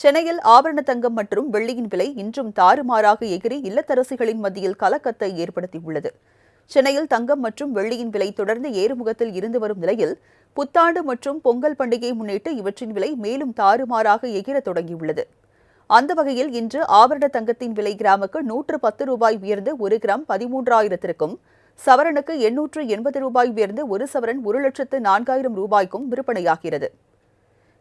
சென்னையில் ஆபரண தங்கம் மற்றும் வெள்ளியின் விலை இன்றும் தாறுமாறாக எகிரி இல்லத்தரசிகளின் மத்தியில் கலக்கத்தை ஏற்படுத்தியுள்ளது. சென்னையில் தங்கம் மற்றும் வெள்ளியின் விலை தொடர்ந்து ஏறுமுகத்தில் இருந்து வரும் நிலையில் புத்தாண்டு மற்றும் பொங்கல் பண்டிகையை முன்னிட்டு இவற்றின் விலை மேலும் தாறுமாறாக எகிர தொடங்கியுள்ளது. அந்த வகையில் இன்று ஆபரண தங்கத்தின் விலை கிராமுக்கு 110 ரூபாய் உயர்ந்து 1 கிராம் 13,000க்கும், சவரனுக்கு 880 ரூபாய் உயர்ந்து 1 சவரன் 1,04,000 ரூபாய்க்கும் விற்பனையாகிறது.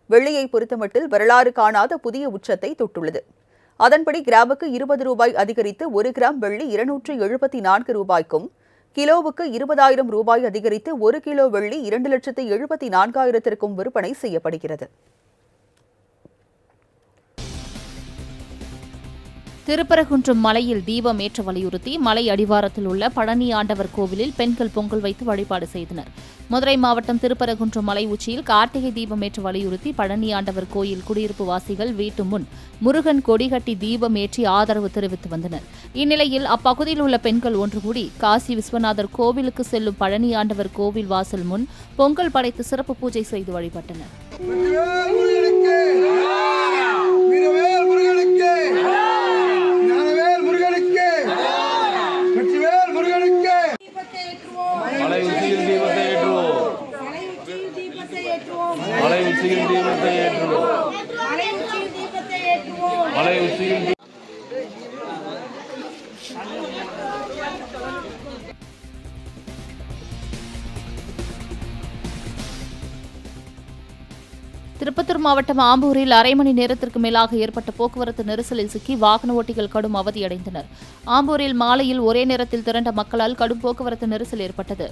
வெள்ளியை பொறுத்தமட்டில் வரலாறு காணாத புதிய உச்சத்தை தொட்டுள்ளது. அதன்படி கிராமுக்கு 20 ரூபாய் அதிகரித்து 1 கிராம் வெள்ளி 274 ரூபாய்க்கும், கிலோவுக்கு 20,000 ரூபாய் அதிகரித்து 1 கிலோ வெள்ளி 2,74,000க்கும் விற்பனை செய்யப்படுகிறது. திருப்பரங்குன்றம் மலையில் தீபம் ஏற்ற வலியுறுத்தி மலை அடிவாரத்தில் உள்ள பழனி ஆண்டவர் கோவிலில் பெண்கள் பொங்கல் வைத்து வழிபாடு செய்தனர். மதுரை மாவட்டம் திருப்பரங்குன்றம் மலை உச்சியில் கார்த்திகை தீபம் ஏற்ற வலியுறுத்தி பழனி ஆண்டவர் கோயில் குடியிருப்பு வாசிகள் வீட்டு முன் முருகன் கொடி கட்டி தீபம் ஏற்றி ஆதரவு தெரிவித்து வந்தனர். இந்நிலையில் அப்பகுதியில் உள்ள பெண்கள் ஒன்று கூடி காசி விஸ்வநாதர் கோவிலுக்கு செல்லும் பழனி ஆண்டவர் கோவில் வாசல் முன் பொங்கல் படைத்து சிறப்பு பூஜை செய்து வழிபட்டனர். திருப்பத்தூர் மாவட்டம் ஆம்பூரில் அரை மணி நேரத்திற்கு மேலாக ஏற்பட்ட போக்குவரத்து நெரிசலில் சிக்கி வாகன ஓட்டிகள் கடும் அவதியடைந்தனர். ஆம்பூரில் மாலையில் ஒரே நேரத்தில் திரண்ட மக்களால் கடும் போக்குவரத்து நெரிசல் ஏற்பட்டது.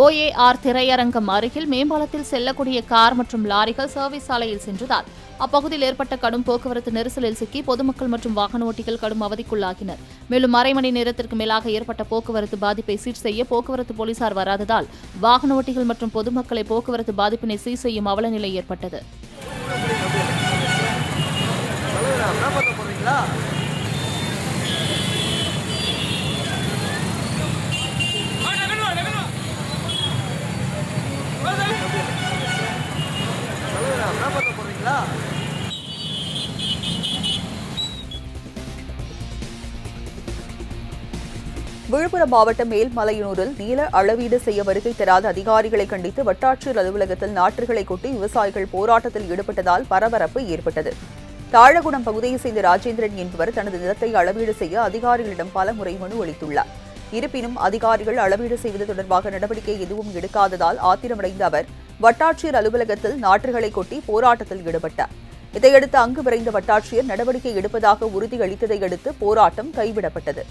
OAR திரையரங்கம் அருகில் மேம்பாலத்தில் செல்லக்கூடிய கார் மற்றும் லாரிகள் சர்வீஸ் சாலையில் சென்றதால் அப்பகுதியில் ஏற்பட்ட கடும் போக்குவரத்து நெரிசலில் சிக்கி பொதுமக்கள் மற்றும் வாகன ஓட்டிகள் கடும் அவதிக்குள்ளாகினர். மேலும் அரை மணி நேரத்திற்கு மேலாக ஏற்பட்ட போக்குவரத்து பாதிப்பை சீர் செய்ய போக்குவரத்து போலீசார் வராததால் வாகன ஓட்டிகள் மற்றும் பொதுமக்களை போக்குவரத்து பாதிப்பினை சீர் செய்யும் அவலநிலை ஏற்பட்டது. விழுப்புரம் மாவட்டம் மேல்மலையனூரில் நில அளவீடு செய்ய வருகை தராத அதிகாரிகளை கண்டித்து வட்டாட்சியர் அலுவலகத்தில் நாற்றுகளை கொட்டி விவசாயிகள் போராட்டத்தில் ஈடுபட்டதால் பரபரப்பு ஏற்பட்டது. தாழகுணம் பகுதியைச் சேர்ந்த ராஜேந்திரன் என்பவர் தனது நிலத்தை அளவீடு செய்ய அதிகாரிகளிடம் பல முறை மனு அளித்துள்ளார். இருப்பினும் அதிகாரிகள் அளவீடு செய்வது தொடர்பாக நடவடிக்கை எதுவும் எடுக்காததால் ஆத்திரமடைந்த அவர் வட்டாட்சியர் அலுவலகத்தில் நாற்றுகளை கொட்டி போராட்டத்தில் ஈடுபட்டார். இதையடுத்து அங்கு விரைந்த வட்டாட்சியர் நடவடிக்கை எடுப்பதாக உறுதியளித்ததை அடுத்து போராட்டம் கைவிடப்பட்டது.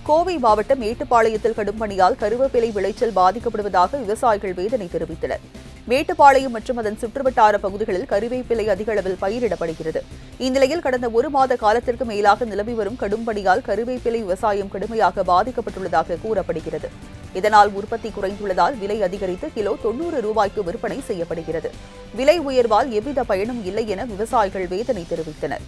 கோவை மாவட்டம் மேட்டுப்பாளையத்தில் கடும் பனியால் கருவேப்பிலை விளைச்சல் பாதிக்கப்படுவதாக விவசாயிகள் வேதனை தெரிவித்தனர். மேட்டுப்பாளையம் மற்றும் அதன் சுற்றுவட்டார பகுதிகளில் கருவேப்பிலை அதிக அளவில் பயிரிடப்படுகிறது. இந்நிலையில் கடந்த 1 மாத காலத்திற்கு மேலாக நிலவி வரும் கடும் பனியால் கருவேப்பிலை விவசாயம் கடுமையாக பாதிக்கப்பட்டுள்ளதாக கூறப்படுகிறது. இதனால் உற்பத்தி குறைந்துள்ளதால் விலை அதிகரித்து கிலோ 90 ரூபாய்க்கு விற்பனை செய்யப்படுகிறது. விலை உயர்வால் எவ்வித பயனும் இல்லை என விவசாயிகள் வேதனை தெரிவித்தனர்.